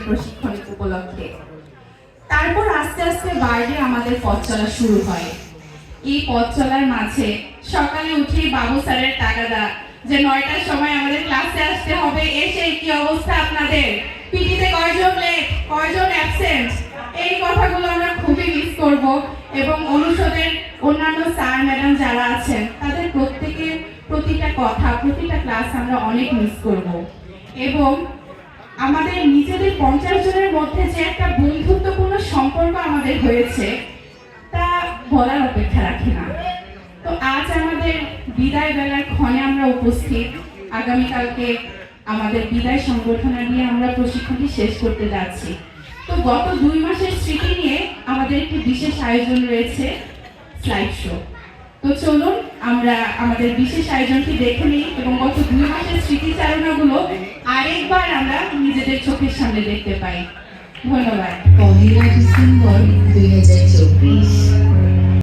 প্রশিক্ষণ উপলক্ষে। তারপর আস্তে আস্তে বাইরে আমাদের পথ চলা শুরু হয়। এই পথ চলার মাঝে সকালে উঠেই বাবু স্যারের তাগাদা যে 9টার সময় আমাদের ক্লাসে আসতে হবে, এসে কি অবস্থা আপনাদের, পিটিতে কয়জন লেট, কয়জন অ্যাবসেন্ট, এই কথাগুলো আমরা খুবই মিস করব। এবং অনুষদের অন্যান্য স্যার ম্যাডাম যারা আছেন তাদের প্রত্যেকের প্রতিটা কথা, প্রতিটা ক্লাস আমরা অনেক মিস করব। এবং আমাদের নিজেদের 50 জনের মধ্যে যে একটা বন্ধুত্বপূর্ণ সম্পর্ক আমাদের হয়েছে তা বলার অপেক্ষা রাখে না। তো আজ আমাদের বিদায় বেলার ক্ষণে আমরা উপস্থিত। আগামীকালকে আমাদের বিদায় সংগঠনা নিয়ে আমরা প্রশিক্ষণটি শেষ করতে যাচ্ছি। তো গত 2 মাসের স্মৃতি নিয়ে আমাদের একটি বিশেষ আয়োজন রয়েছে, স্লাইড শো। তো চলুন আমরা আমাদের বিশেষ আয়োজনটি দেখে নিই এবং গত 2 মাসের স্মৃতিচারণাগুলো আরেকবার আমরা নিজেদের চোখের সামনে দেখতে পাই। ধন্যবাদ। 1 ডিসেম্বর 2000